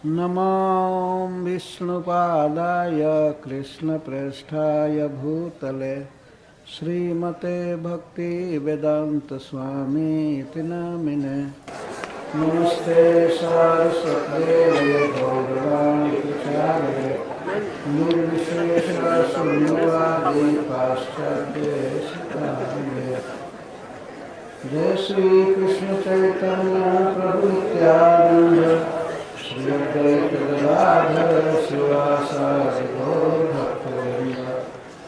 नमो विष्णुपादाय कृष्णप्रेष्ठाय भूतले श्रीमते भक्तिवेदांत स्वामी इति नामिने। नमस्ते सारस्वते गौरवाणी प्रचारे निर्विशेष शून्यवादी पाश्चात्य सिद्धान्ते। जय श्री कृष्ण चैतन्य प्रभु नित्यानंद श्री अद्वैत गदाधर शिवासादि गौर भक्तवृंद।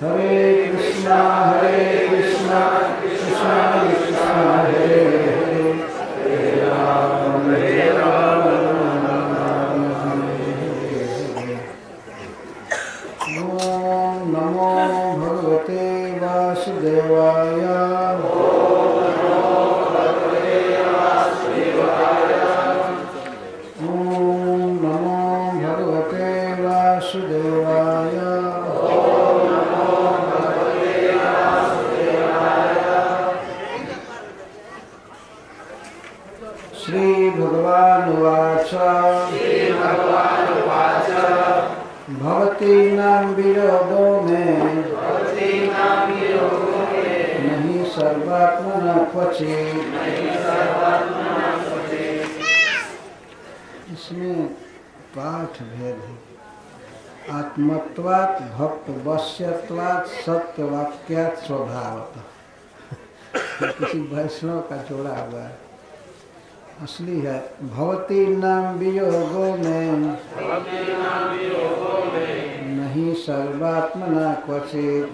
हरे कृष्णा कृष्णा कृष्णा हरे हरे, हरे राम राम हरे। ओम नमो भगवते वासुदेवाय। श्री भगवान वाच भवतीनां वियोगो में नहीं सर्वात्मना क्वचित्। इसमें पाठ भेद है। आत्मत्वात् भक्त वश्यत्वात् सत्यवाक्यात् स्वभावतः। किसी वैष्णव का जोड़ा हुआ है, असली है। भवती नाम वियोगो में नहीं सर्वात्मना क्वचित्।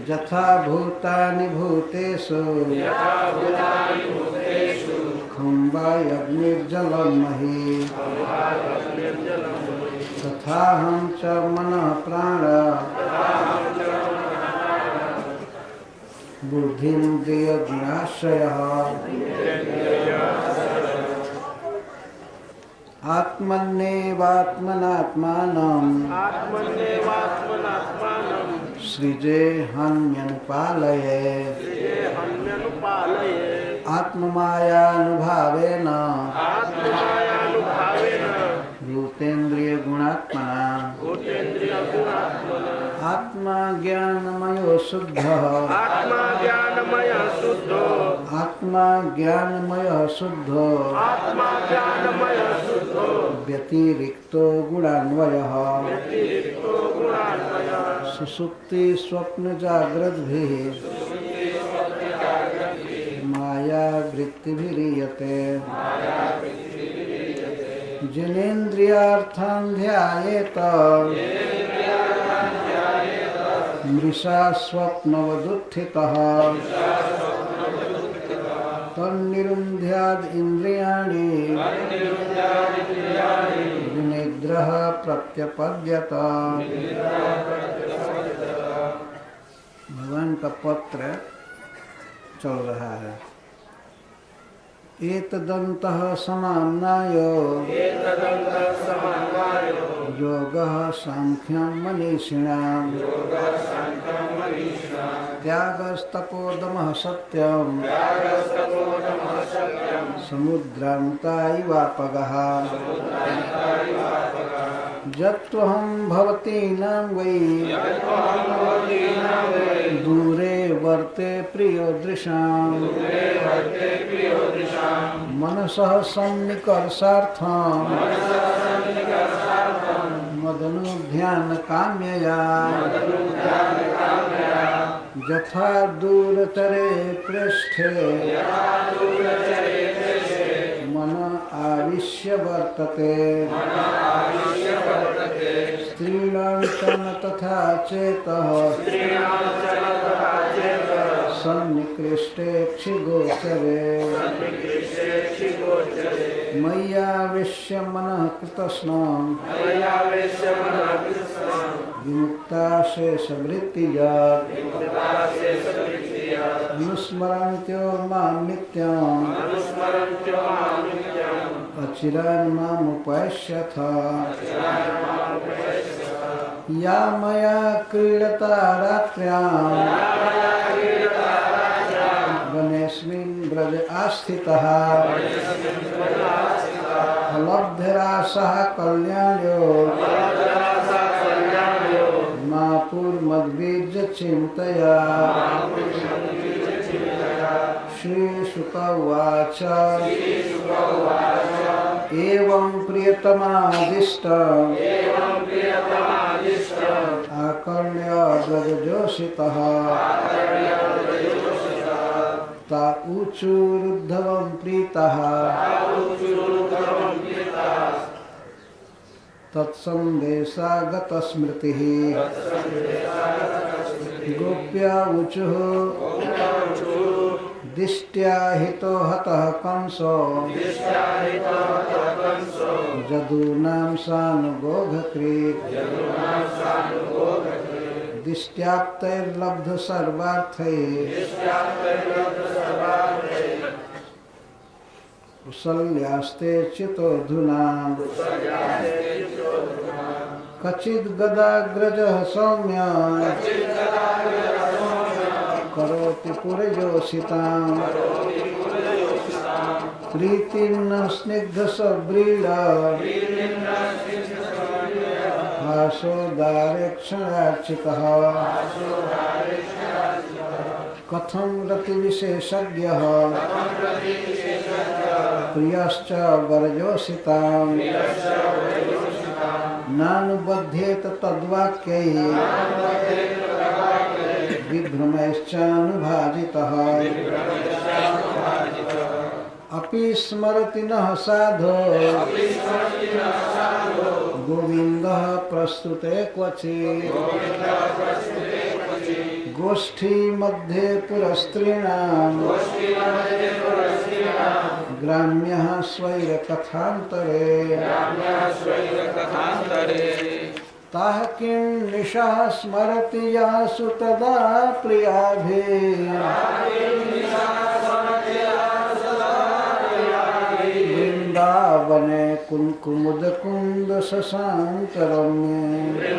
यथा भूतानि भूतेषु खम्बायग्निर्जलं महि तथाहं च मनः प्राण बुद्धिन्द्रियगुणाश्रयः। आत्मन्नेवात्मनात्मानं सृजेऽहन्यनुपालये। आत्ममायानुभावेन भूतेन्द्रियगुणात्मना आत्मा ज्ञानमयो शुद्धः। आत्मा ज्ञानमयः शुद्धो व्यतिरिक्तो गुणान्वयः। सुषुप्ति स्वप्न जाग्रद्भिः माया वृत्तिभिरीयते। जिनेन्द्रियार्थान् ध्यायेत मृषा स्वप्नवदुत्थितः। तन्निरुन्ध्याद् इन्द्रियाणि विनिद्रः प्रत्यपद्यत। भगवान का पत्र चल रहा है। एतदन्तः समाम्नायो योगः सांख्यं मनीषिणां। त्यागस्तपोदमः सत्यं समुद्रान्ता इवापगः। यत्त्वहं भवतीनां वै दूरे वर्ते प्रियोदृशां। मनसः सन्निकर्षार्थं मदनुध्यानकाम्यया। यथा दूरतरे पृष्ठे मन आविश्य वर्तते। स्त्रीणां च न तथा चेतः सन्निकृष्टेक्षिगोचरे। मय्यावेश्य मनः कृतस्नं विमुक्ताशेषवृत्तिया। अनुस्मरन्त्यो मां नित्यम् अचिरान् मामुपैष्यथ। या मया क्रीडता रात्र्यां वनेस्मिन् ब्रज आस्थितः। अलब्धिरासः कल्याण्यो मापुर्मद्बीजचिन्तया श्रीशुक उवाच एवं प्रियतमादिष्ट आकर्ण्य गजजोषितः ता ऊचुरुद्धवं प्रीतः तत्सन्देशागतस्मृतिः गोप्या ऊचुः दिष्ट्या हितो हतः कंसो जदूनां सानुगोघकृत् दिष्ट्याप्तैर्लब्ध सर्वार्थैः कुशल्यास्ते चितोऽधुना कचिद् गदाग्रजः सौम्य करोति पुरजोषितां प्रीतिर्न स्निग्धसव्रीड हासोदारेक्षणार्चितः कथं रतिविशेषज्ञः प्रियश्च वरजोषितां नानुबध्येत तद्वाक्यैः विभ्रमैश्चानुभाजितः अपि स्मरति नः साधो गोविन्दः प्रस्तुते क्वचित् गोष्ठी मध्ये पुरस्त्रीणां ग्राम्यः स्वैरकथान्तरे ताः किं निशः स्मरति यासु तदा प्रियाभिः वृन्दावने कुङ्कुमुदकुन्द शशाङ्करम्ये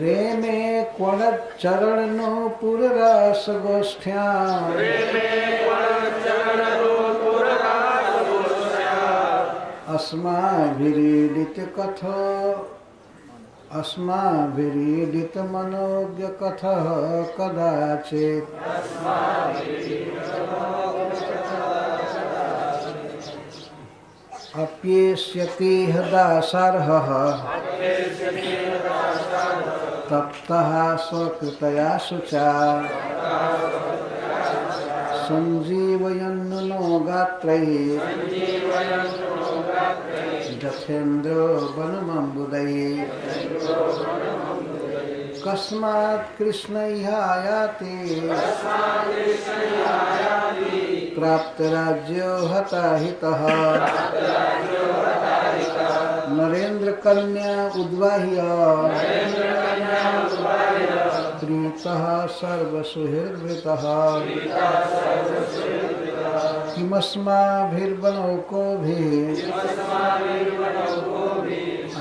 रेमे क्वणच्चरणनो पुररासगोष्ठ्याम् अस्माभिरीडितमनोज्ञ कथः कदाचित् अप्येष्यति दासार्हः तप्तः स्वकृतया शुचा सञ्जीवयन्नो गात्रैः जथेन्द्रो वनमम्बुदैः कस्मात् कृष्णैहायाति प्राप्तराज्यो हताहितः नरेन्द्रकन्या उद्वाह्य प्रीतः सर्वसुहृद्वृतः किमस्माभिर्वनौकोभिः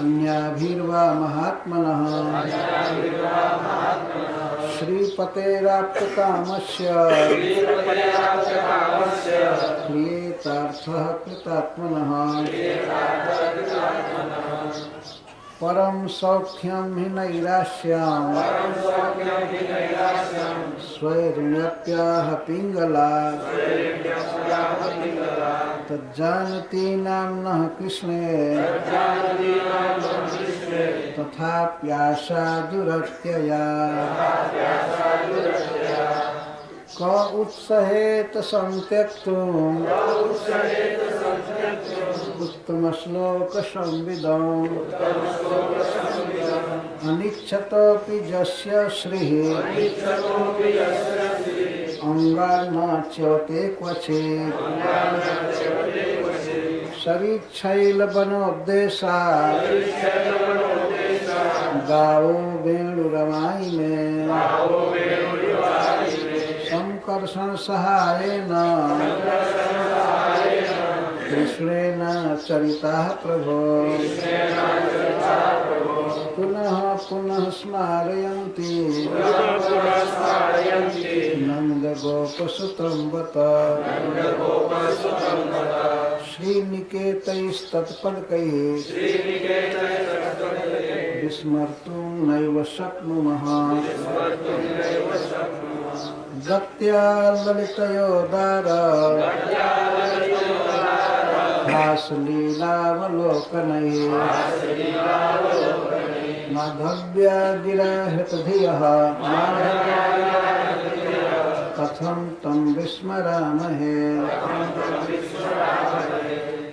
अन्याभिर्वा महात्मनः श्रीपतेराप्तकामस्य क्रियेतार्थः कृतात्मनः परं सौख्यं हि नैराश्यम् स्वैर्ण्यप्याह पिङ्गलात् तज्जानति नाम्नः कृष्णे तथाप्याशा दुरत्यया क उत्सहेत संत्यक्तुम् उत्तमश्लोकसंविदम् अनिच्छतोऽपि यस्य श्रीः अङ्गान्नाच्यते क्वचित् शरीच्छैलवनोद्देशात् गावो वेणुरमायिने संकर्षण सहायेन कृष्णेन चरिताः प्रभो पुनः पुनः स्मारयन्ति नन्दगोपसुतं बत श्रीनिकेतैस्तत्पदकैः विस्मर्तुं नैव शक्नुमः गत्या ललितयोदारा हासलीलावलोकनैः माधव्या गिरा हृतधियः कथं तं विस्मरामहे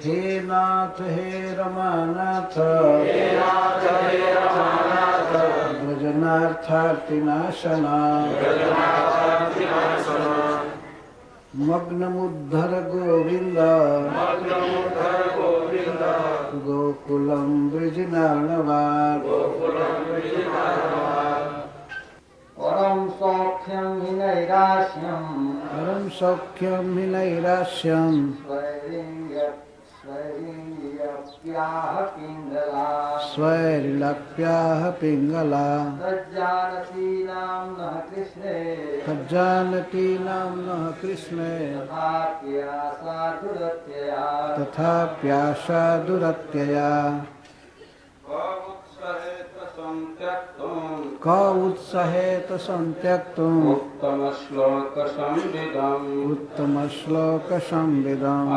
हे नाथ हे रमानाथ व्रजनार्थार्तिनाशना मग्नमुद्धर गोविन्द गोकुलं वृजनार्णवात् परम सौख्यं हि नैराश्यं परं सौख्यं हि नैराश्यं स्वैरिङ्ग्यप्याः पिङ्गला स्वैरिलप्याः पिङ्गला तज्जानती नाम्नः कृष्णे तज्जानती नाम्नः कृष्णे तथाप्यासा दुरत्यया तथाप्याशा दुरत्यया क उत्सहेत संत्यक्तुम् उत्तमश्लोकसंविदम्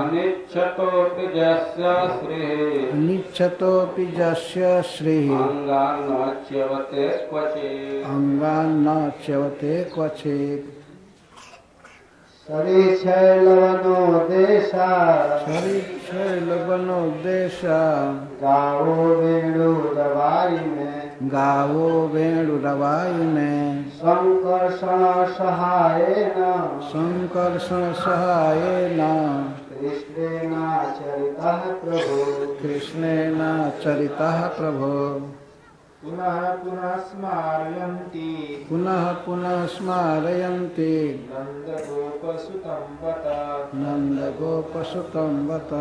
अनिच्छतोऽपि यस्य श्रीः अनिच्छतोऽपि यस्य श्रीः अङ्गान्नच्यवते क्वचित् अङ्गान्नच्यवते क्वचित् शरीशैलवनो देशा शरीशैलवनोद्देशा गावो वेणुरवायिने गावो वेणुरवायुने संकर्षण सहायेन संकर्षण सहायेन कृष्णेनाचरितः प्रभो कृष्णेन चरितः प्रभो पुनः पुनः स्मारयन्ति पुनः पुनः स्मारयन्ति नन्दगोपसुतं बत नन्दगोपसुतं बत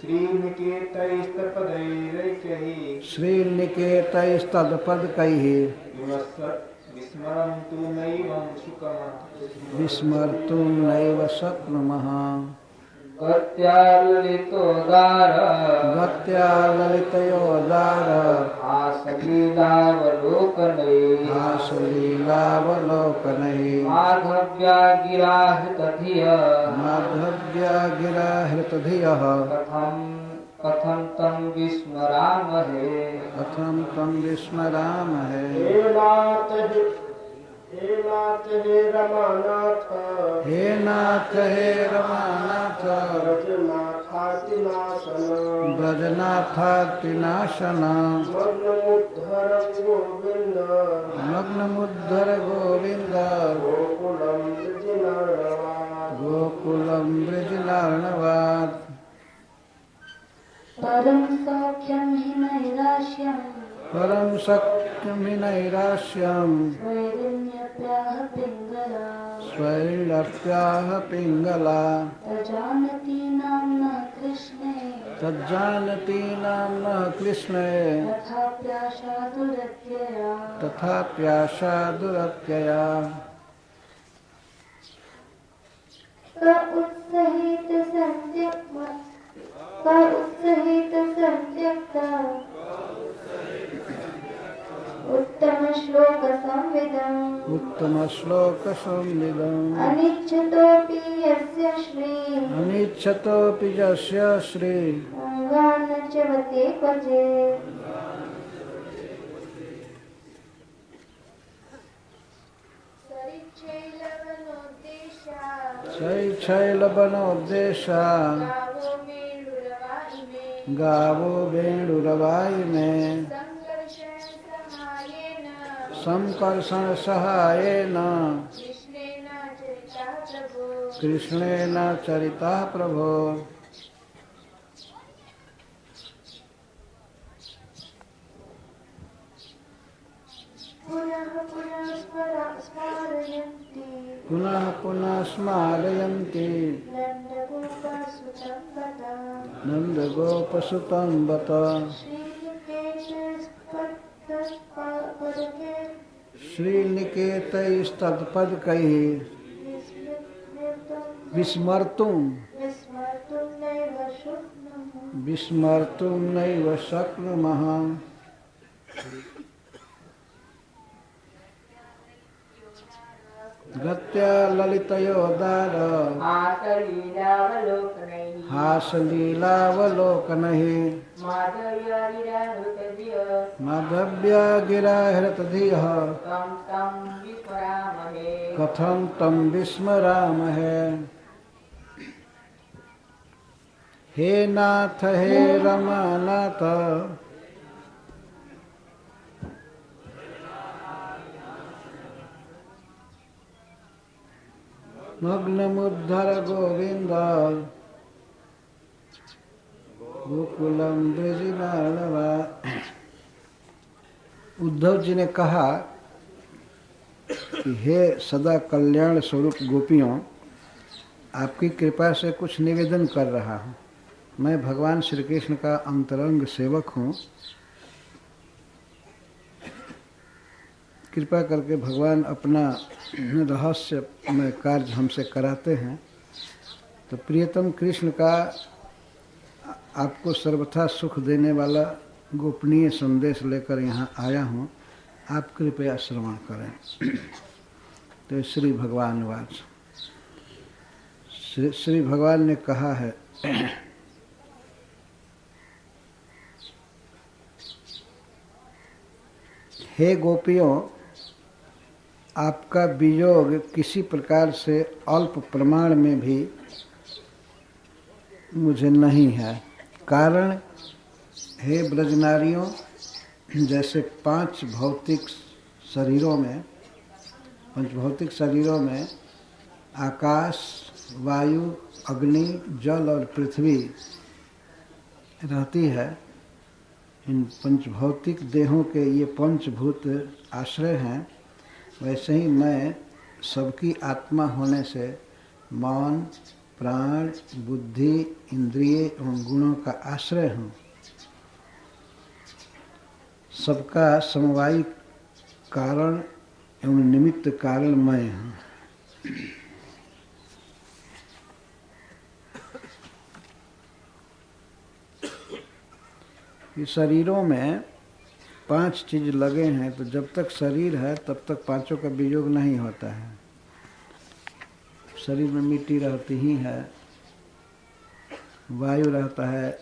श्रीनिकेतैस्तपदैरैकैः श्रीनिकेतैस्तत्पदकैः विस्मरन्तु नैवं सुखम् विस्मर्तुं नैव शक्नुमः गत्या ललितोदार गत्या ललितयोदार हासलीलावलोकनैः हासलीलावलोकनैः माधव्या गिराहृतधियः माधव्या गिरा हृतधियः कथं तं विस्मरामहे कथं तं विस्मरामहे हे नाथ हे रमानाथ हे नाथ हे रमानाथ ब्रजनाथातिनाशन ब्रजनाथातिनाशन मग्नमुद्धर गोविन्द मग्नमुद्धर गोविन्द गोकुलं वृजनार्णवात् गोकुलं वृजनार्णवात् परम सौख्यं हि नैराश्यं परं सख्यं हि नैराश्यं स्वैरिण्यप्याः पिङ्गला स्वैरप्याः पिङ्गला तजानती नाम्नः कृष्णे तज्जानती नाम्नः कृष्णे तथाप्याशा दुरत्यया तथाप्याशा दुरत्यया उत्सहित संत्यक्ता उत्तम श्लोक संविदम् उत्तम श्लोक संविदम् अनिच्छतोऽपि यस्य श्री अनिच्छतोऽपि यस्य श्री अङ्गान्नच्यवते क्वचित् शैलवनोद्देशा गावो वेणुरवायुने संकर्षण सहायेन कृष्णेन चरितः प्रभो पुनः पुनः स्मारयन्ति नन्दगोपसुतं बत श्रीनिकेतैस्तत्पदकैः विस्मर्तुं नैव शक्नुमः। गत्या ललितयोदार हासलीलावलोकनैः माधव्या गिराहृतधियः कथं तं विस्मरामहे। हे नाथ हे रमानाथ मग्नमुद्धर गोविंद गोकुलम ब्रजनालवा। उद्धव जी ने कहा कि हे सदा कल्याण स्वरूप गोपियों, आपकी कृपा से कुछ निवेदन कर रहा हूँ। मैं भगवान श्री कृष्ण का अंतरंग सेवक हूँ। कृपा करके भगवान अपना रहस्यमय कार्य हमसे कराते हैं। तो प्रियतम कृष्ण का आपको सर्वथा सुख देने वाला गोपनीय संदेश लेकर यहाँ आया हूँ, आप कृपया श्रवण करें। तो श्री भगवान वाच श्री भगवान ने कहा है, हे गोपियों, आपका वियोग किसी प्रकार से अल्प प्रमाण में भी मुझे नहीं है। कारण, हे ब्रजनारियों, जैसे पांच भौतिक शरीरों में आकाश, वायु, अग्नि, जल और पृथ्वी रहती है, इन पंचभौतिक देहों के ये पंचभूत आश्रय हैं, वैसे ही मैं सबकी आत्मा होने से मन, प्राण, बुद्धि, इंद्रिय एवं गुणों का आश्रय हूँ। सबका समवायी कारण एवं निमित्त कारण मैं हूँ। इस शरीरों में पांच चीज लगे हैं, तो जब तक शरीर है तब तक पांचों का वियोग नहीं होता है। शरीर में मिट्टी रहती ही है, वायु रहता है,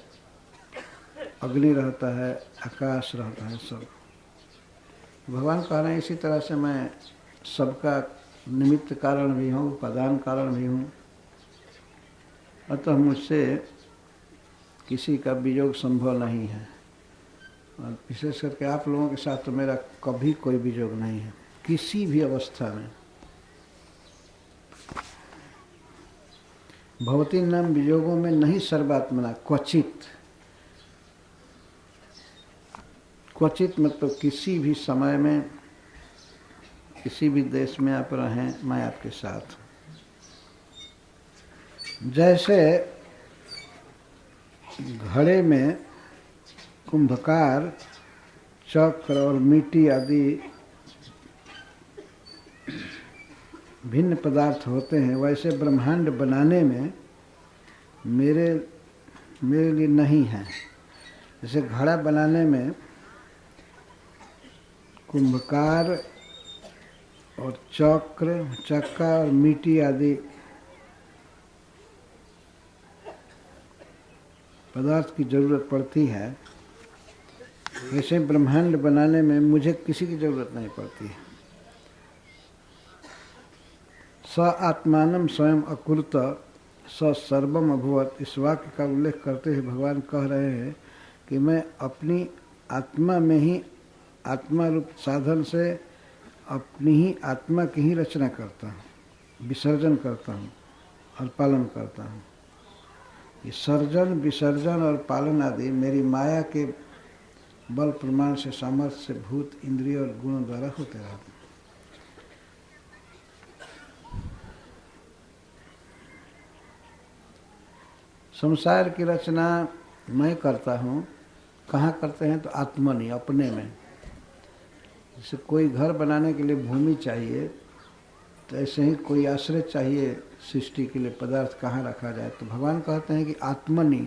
अग्नि रहता है, आकाश रहता है, सब। भगवान कह रहे हैं इसी तरह से मैं सबका निमित्त कारण भी हूँ, उपादान कारण भी हूँ। अतः मुझसे किसी का वियोग संभव नहीं है। और विशेष करके आप लोगों के साथ तो मेरा कभी कोई वियोग नहीं है, किसी भी अवस्था में। भवती नाम वियोगों में नहीं सर्वात्मना, क्वचित मतलब किसी भी समय में, किसी भी देश में आप रहें, मैं आपके साथ। जैसे घड़े में कुंभकार चक्र और मिट्टी आदि भिन्न पदार्थ होते हैं, वैसे ब्रह्मांड बनाने में मेरे लिए नहीं है। जैसे घड़ा बनाने में कुंभकार और चक्का और मिट्टी आदि पदार्थ की जरूरत पड़ती है, वैसे ब्रह्मांड बनाने में मुझे किसी की जरूरत नहीं पड़ती है। स आत्मानं स्वयं अकुरुत स सर्वम अभवत्, इस वाक्य का उल्लेख करते हुए भगवान कह रहे हैं कि मैं अपनी आत्मा में ही, आत्मा रूप साधन से अपनी ही आत्मा की ही रचना करता हूँ, विसर्जन करता हूँ और पालन करता हूँ। ये सर्जन, विसर्जन और पालन आदि मेरी माया के बल प्रमाण से, सामर्थ्य से भूत, इंद्रिय और गुणों द्वारा होते रहते हैं। संसार की रचना मैं करता हूँ। कहाँ करते हैं? तो आत्मनि, अपने में। जैसे कोई घर बनाने के लिए भूमि चाहिए, तो ऐसे ही कोई आश्रय चाहिए सृष्टि के लिए, पदार्थ कहाँ रखा जाए। तो भगवान कहते हैं कि आत्मनि,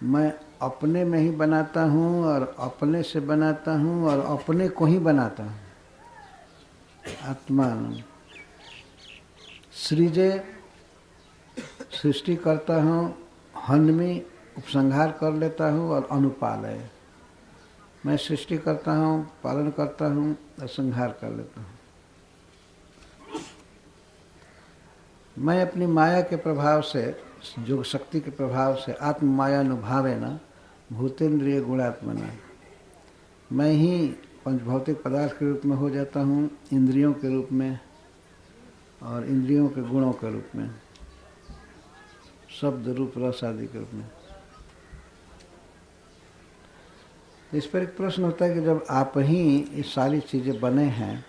मैं अपने में ही बनाता हूँ और अपने से बनाता हूँ और अपने को ही बनाता हूँ। आत्मान सृजे, सृष्टि करता हूँ, हन्मी, उपसंहार कर लेता हूँ, और अनुपालय, मैं सृष्टि करता हूँ, पालन करता हूँ और संहार कर लेता हूँ। मैं अपनी माया के प्रभाव से, योग शक्ति के प्रभाव से, आत्म माया अनुभावेन भूतेन्द्रिय गुणात्मना, मैं ही पंचभौतिक पदार्थ के रूप में हो जाता हूँ, इंद्रियों के रूप में और इंद्रियों के गुणों के रूप में, शब्द रूप रस आदि के रूप में। तो इस पर एक प्रश्न होता है कि जब आप ही ये सारी चीज़ें बने हैं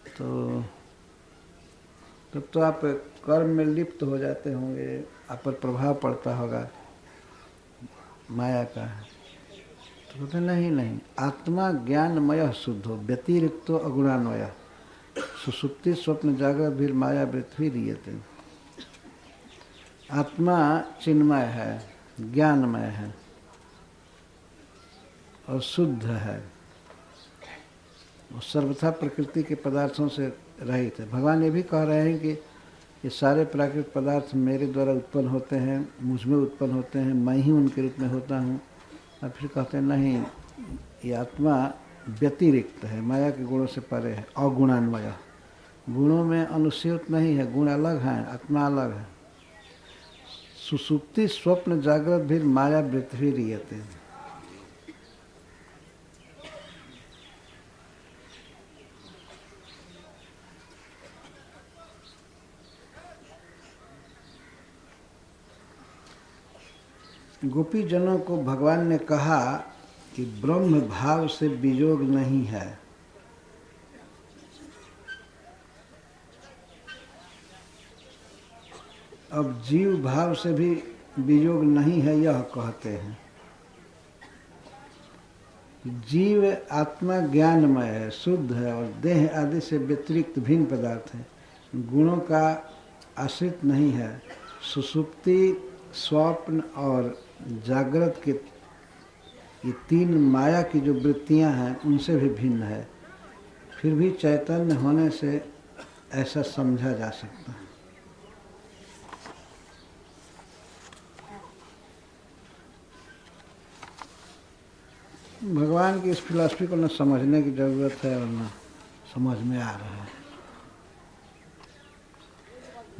तो तब तो आप कर्म में लिप्त हो जाते होंगे, आप पर प्रभाव पड़ता होगा माया का। तो कहते नहीं, आत्मा ज्ञानमय शुद्ध हो, व्यतिरिक्तो अगुणान्वय, सुसुप्ति स्वप्न जागृत भी माया वृत्ति रियते। आत्मा चिन्मय है, ज्ञानमय है और शुद्ध है, और सर्वथा प्रकृति के पदार्थों से रहित है। भगवान ये भी कह रहे हैं कि ये सारे प्राकृतिक पदार्थ मेरे द्वारा उत्पन्न होते हैं, मुझ में उत्पन्न होते हैं, मैं ही उनके रूप में होता हूँ। और फिर कहते हैं नहीं, ये आत्मा व्यतिरिक्त है, माया के गुणों से परे है, अगुणान्वय, गुणों में अनुस्यूत नहीं है, गुण अलग हैं, आत्मा अलग है। सुसुप्ति स्वप्न जागृत भी माया वृत्ति रियते। गोपी जनों को भगवान ने कहा कि ब्रह्म भाव से वियोग नहीं है। अब जीव भाव से भी वियोग नहीं है, यह कहते हैं। जीव आत्मा ज्ञानमय है, शुद्ध है और देह आदि से व्यतिरिक्त भिन्न पदार्थ है, गुणों का आश्रित नहीं है। सुसुप्ति, स्वप्न और जागृत के ये तीन माया की जो वृत्तियां हैं उनसे भी भिन्न है, फिर भी चैतन्य होने से ऐसा समझा जा सकता है। भगवान की इस फिलॉसफी को न समझने की जरूरत है और न समझ में आ रहा है।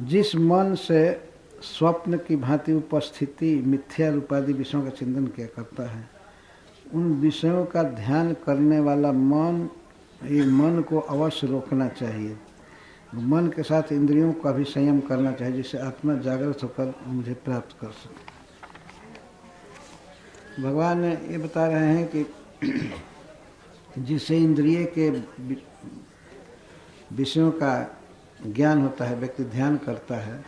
जिस मन से स्वप्न की भांति उपस्थिति मिथ्या रूपादि विषयों का चिंतन किया करता है, उन विषयों का ध्यान करने वाला मन, ये मन को अवश्य रोकना चाहिए। मन के साथ इंद्रियों का भी संयम करना चाहिए, जिससे आत्मा जागृत होकर मुझे प्राप्त कर सके। भगवान ये बता रहे हैं कि जिससे इंद्रिय के विषयों का ज्ञान होता है, व्यक्ति ध्यान करता है,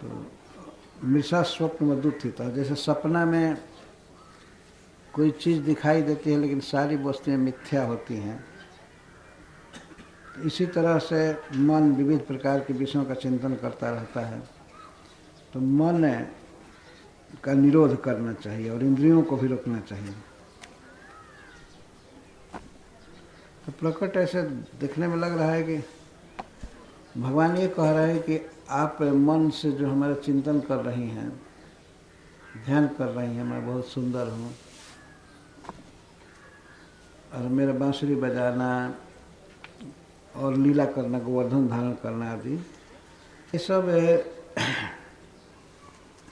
तो मृषा स्वप्न मधुत्थित, जैसे सपना में कोई चीज़ दिखाई देती है लेकिन सारी वस्तुएं मिथ्या होती हैं, इसी तरह से मन विविध प्रकार के विषयों का चिंतन करता रहता है। तो मन का निरोध करना चाहिए और इंद्रियों को भी रोकना चाहिए। तो प्रकट ऐसे दिखने में लग रहा है कि भगवान ये कह रहे हैं कि आप मन से जो हमारा चिंतन कर रही हैं, ध्यान कर रही हैं, मैं बहुत सुंदर हूँ और मेरा बांसुरी बजाना और लीला करना, गोवर्धन धारण करना आदि, ये सब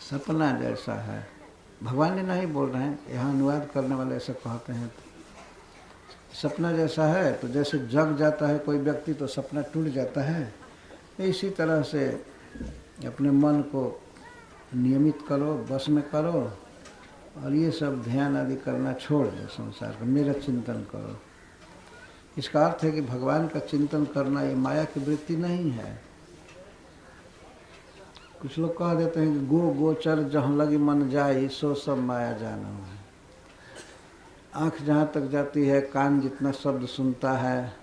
सपना जैसा है। भगवान ने नहीं बोल रहे हैं, यहाँ अनुवाद करने वाले ऐसा कहते हैं। सपना जैसा है, तो जैसे जग जाता है कोई व्यक्ति तो सपना टूट जाता है, इसी तरह से अपने मन को नियमित करो, बस में करो और ये सब ध्यान आदि करना छोड़ दो, संसार का मेरा चिंतन करो। इसका अर्थ है कि भगवान का चिंतन करना ये माया की वृत्ति नहीं है। कुछ लोग कह देते हैं कि गो गोचर जहाँ लगी मन जाई, सो सब माया जाना है। आँख जहाँ तक जाती है, कान जितना शब्द सुनता है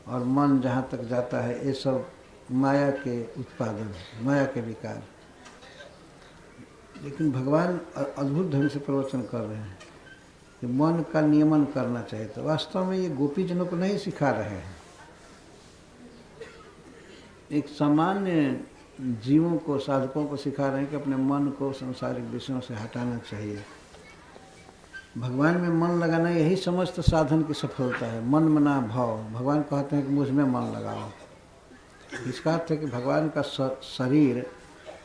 और मन जहाँ तक जाता है, ये सब माया के उत्पादन, माया के विकार। लेकिन भगवान अद्भुत ढंग से प्रवचन कर रहे हैं कि मन का नियमन करना चाहिए। तो वास्तव में ये गोपीजनों को नहीं सिखा रहे हैं, एक सामान्य जीवों को, साधकों को सिखा रहे हैं कि अपने मन को सांसारिक विषयों से हटाना चाहिए। भगवान में मन लगाना यही समस्त साधन की सफलता है। मन मना भाव, भगवान कहते हैं कि मुझ में मन लगाओ। इसका अर्थ है कि भगवान का शरीर,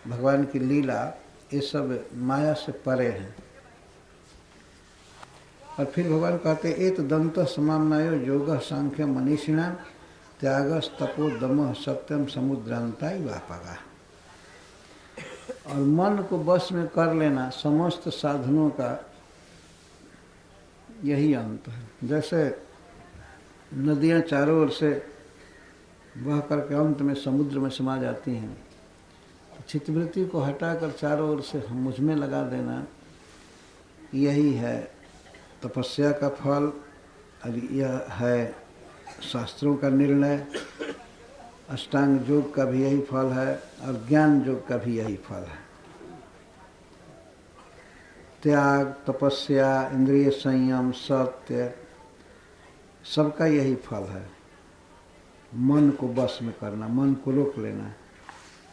भगवान की लीला, ये सब माया से परे हैं। और फिर भगवान कहते हैं एत दंत समाम्नायो योग सांख्य मनीषिणाम त्यागस तपो दमः सत्यम समुद्रांता वापगा। और मन को बस में कर लेना समस्त साधनों का यही अंत है। जैसे नदियाँ चारों ओर से बह करके अंत में समुद्र में समा जाती हैं, चित्तवृत्ति को हटाकर चारों ओर से मुझ में लगा देना, यही है तपस्या का फल। और यह है शास्त्रों का निर्णय। अष्टांग योग का भी यही फल है और ज्ञान योग का भी यही फल है। त्याग, तपस्या, इंद्रिय संयम, सत्य, सबका यही फल है। मन को बस में करना, मन को रोक लेना।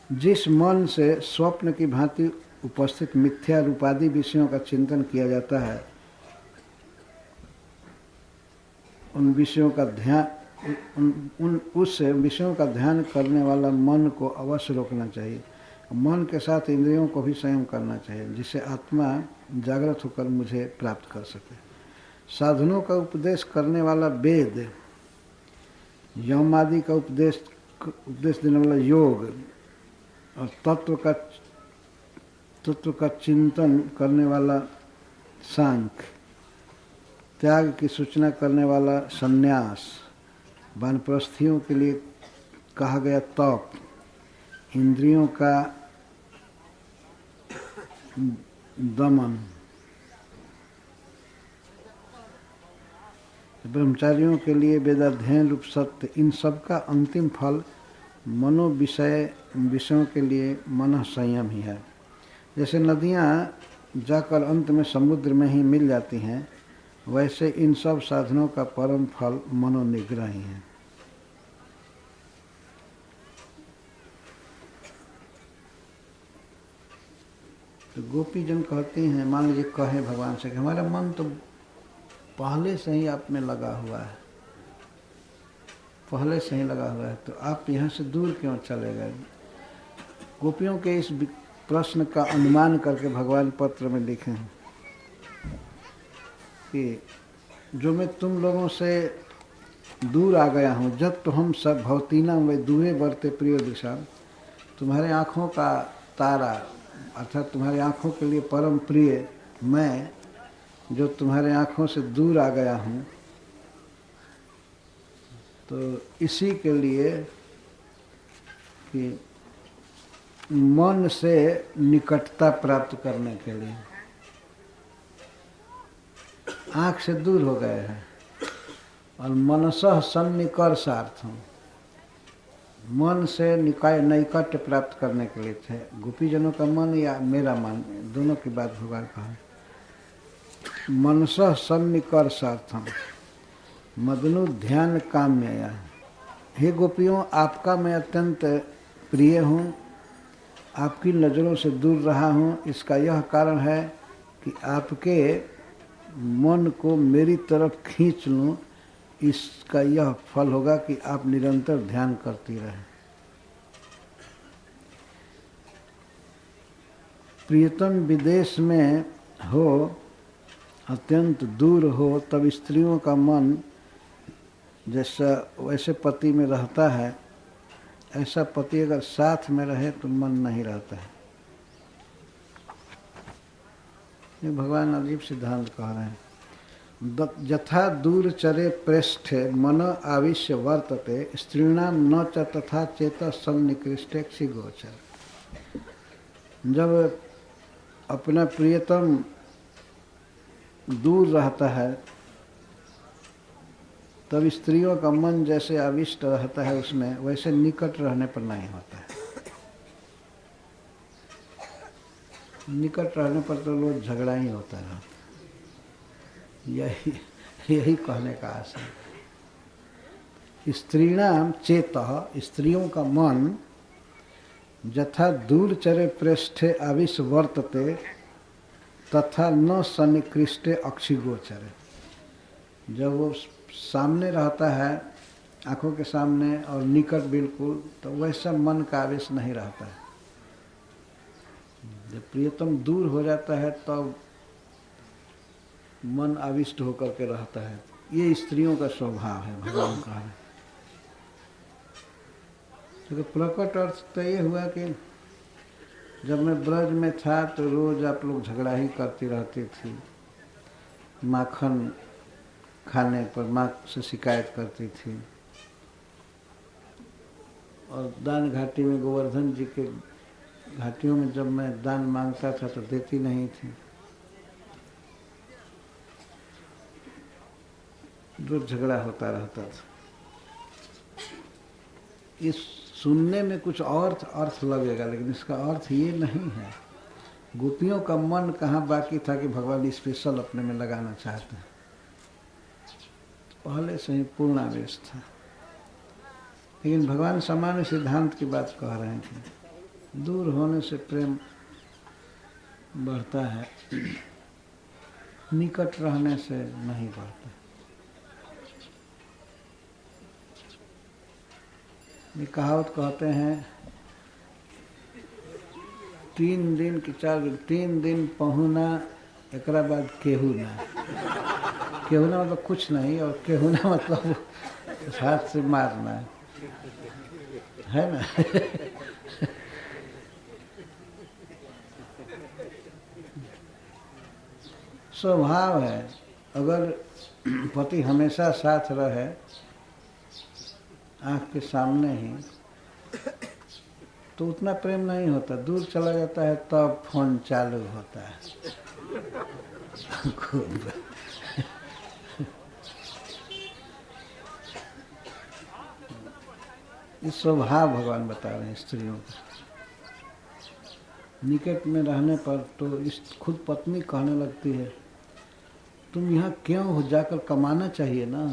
जिस मन से स्वप्न की भांति उपस्थित मिथ्या रूपादि विषयों का चिंतन किया जाता है, उन विषयों का ध्यान, उस विषयों का ध्यान करने वाला मन को अवश्य रोकना चाहिए। मन के साथ इंद्रियों को भी संयम करना चाहिए, जिससे आत्मा जागृत होकर मुझे प्राप्त कर सके। साधनों का उपदेश करने वाला वेद, यम आदि का उपदेश देने वाला योग, और तत्व का चिंतन करने वाला सांख्य, त्याग की सूचना करने वाला संन्यास, वानप्रस्थियों के लिए कहा गया तप, इंद्रियों का दमन, ब्रह्मचारियों के लिए वेदाध्ययन रूप सत्य, इन सब का अंतिम फल विषयों के लिए मन संयम ही है। जैसे नदियाँ जाकर अंत में समुद्र में ही मिल जाती हैं, वैसे इन सब साधनों का परम फल मनोनिग्रह ही है। तो गोपीजन कहती हैं, मान लीजिए कहे भगवान से कि हमारा मन तो पहले से ही आप में लगा हुआ है, पहले से ही लगा हुआ है, तो आप यहाँ से दूर क्यों चले गए? गोपियों के इस प्रश्न का अनुमान करके भगवान पत्र में लिखे हैं कि जो मैं तुम लोगों से दूर आ गया हूँ, जब तो हम सब भवतीना वे दुहे बरते प्रिय दिशा, तुम्हारे आँखों का तारा अर्थात तुम्हारी आँखों के लिए परम प्रिय मैं, जो तुम्हारे आँखों से दूर आ गया हूँ, तो इसी के लिए कि मन से निकटता प्राप्त करने के लिए आँख से दूर हो गए हैं। और मनसः सन्निकर्षार्थम, मन से नैकट्य प्राप्त करने के लिए थे। गोपीजनों का मन या मेरा मन, दोनों की बात भगवान कहा। मनसः सन्निकर्षार्थम मदनु ध्यान काम्यया, हे गोपियों, आपका मैं अत्यंत प्रिय हूँ, आपकी नज़रों से दूर रहा हूँ। इसका यह कारण है कि आपके मन को मेरी तरफ खींच लूँ, इसका यह फल होगा कि आप निरंतर ध्यान करती रहें। प्रियतम विदेश में हो, अत्यंत दूर हो, तब स्त्रियों का मन जैसा वैसे पति में रहता है, ऐसा पति अगर साथ में रहे तो मन नहीं रहता है। ये भगवान अजीब सिद्धांत कह रहे हैं। यथा दूर चरे पृष्ठे मन आविश्य वर्तते, स्त्रीणाम न च तथा चेत सन्निकृष्टे गोचर। जब अपना प्रियतम दूर रहता है तब स्त्रियों का मन जैसे आविष्ट रहता है उसमें, वैसे निकट रहने पर नहीं होता है। निकट रहने पर तो रोज झगड़ा ही होता रहता। यही कहने का आशय। स्त्रीणाम चेतः, स्त्रियों का मन यथा दूरचरे पृष्ठे आविष्वर्तते तथा न सन्निकृष्टे अक्षिगोचरे। जब वो सामने रहता है, आंखों के सामने और निकट बिल्कुल, तो वैसा मन का आवेश नहीं रहता है। जब प्रियतम दूर हो जाता है तब मन आविष्ट होकर के रहता है। ये स्त्रियों का स्वभाव है, भगवान कहा है। तो प्रकट अर्थ तो ये हुआ कि जब मैं ब्रज में था तो रोज आप लोग झगड़ा ही करती रहती थी। माखन खाने पर माँ से शिकायत करती थी, और दान घाटी में गोवर्धन जी के घाटियों में जब मैं दान मांगता था तो देती नहीं थी। रोज झगड़ा होता रहता था। इस सुनने में कुछ और अर्थ लगेगा, लेकिन इसका अर्थ ये नहीं है। गोपियों का मन कहाँ बाकी था कि भगवान स्पेशल अपने में लगाना चाहते हैं। पहले से ही पूर्ण आवेश था। लेकिन भगवान सामान्य सिद्धांत की बात कह रहे हैं कि दूर होने से प्रेम बढ़ता है, निकट रहने से नहीं बढ़ता। ये कहावत कहते हैं 3 दिन की 3 दिन पहुना एकरा बाद केहू ना। केहू ना मतलब कुछ नहीं, और केहू ना मतलब हाथ से मारना है ना। स्वभाव है, अगर पति हमेशा साथ रहे आँख के सामने ही, तो उतना प्रेम नहीं होता। दूर चला जाता है तब फोन चालू होता है। खूब इस स्वभाव भगवान बता रहे हैं स्त्रियों का। निकट में रहने पर तो इस खुद पत्नी कहने लगती है, तुम यहाँ क्यों हो, जाकर कमाना चाहिए ना,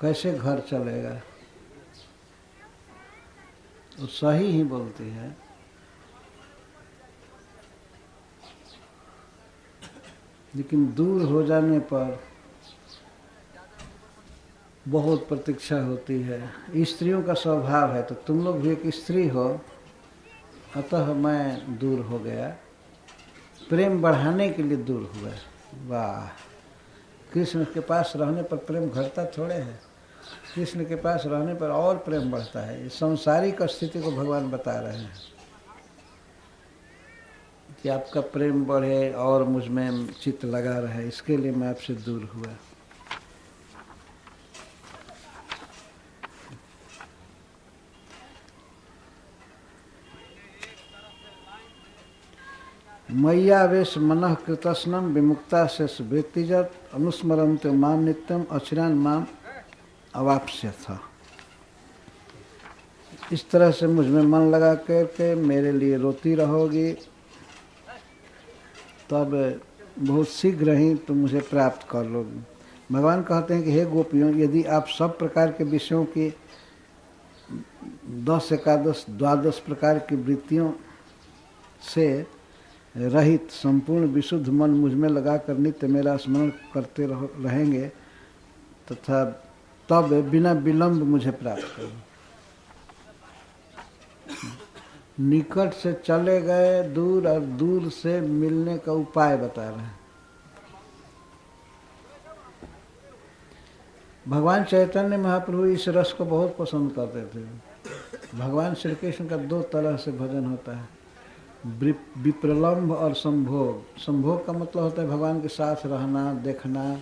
कैसे घर चलेगा। वो सही ही बोलती है। लेकिन दूर हो जाने पर बहुत प्रतीक्षा होती है। स्त्रियों का स्वभाव है, तो तुम लोग भी एक स्त्री हो, अतः मैं दूर हो गया। प्रेम बढ़ाने के लिए दूर हुआ। वाह, कृष्ण के पास रहने पर प्रेम घटता थोड़े है। कृष्ण के पास रहने पर और प्रेम बढ़ता है। ये सांसारिक स्थिति को भगवान बता रहे हैं कि आपका प्रेम बढ़े और मुझ में चित्त लगा रहे, इसके लिए मैं आपसे दूर हुआ। मय्यावेश मनः कृतस्नम विमुक्ता से वृत्तिजत अनुस्मरन्ते माम नित्यम अचिरान माम अवाप्स्य था। इस तरह से मुझ में मन लगा करके मेरे लिए रोती रहोगी, तब बहुत शीघ्र ही तुम मुझे प्राप्त कर लोगी। भगवान कहते हैं कि हे गोपियों, यदि आप सब प्रकार के विषयों की 10, 11, 12 प्रकार की वृत्तियों से रहित संपूर्ण विशुद्ध मन मुझ में लगाकर नित्य मेरा स्मरण करते रहेंगे तथा तब बिना विलंब मुझे प्राप्त करो। निकट से चले गए दूर, और दूर से मिलने का उपाय बता रहे हैं। भगवान चैतन्य महाप्रभु इस रस को बहुत पसंद करते थे। भगवान श्री कृष्ण का 2 तरह से भजन होता है, विप्रलम्भ और संभोग। संभोग का मतलब होता है भगवान के साथ रहना, देखना,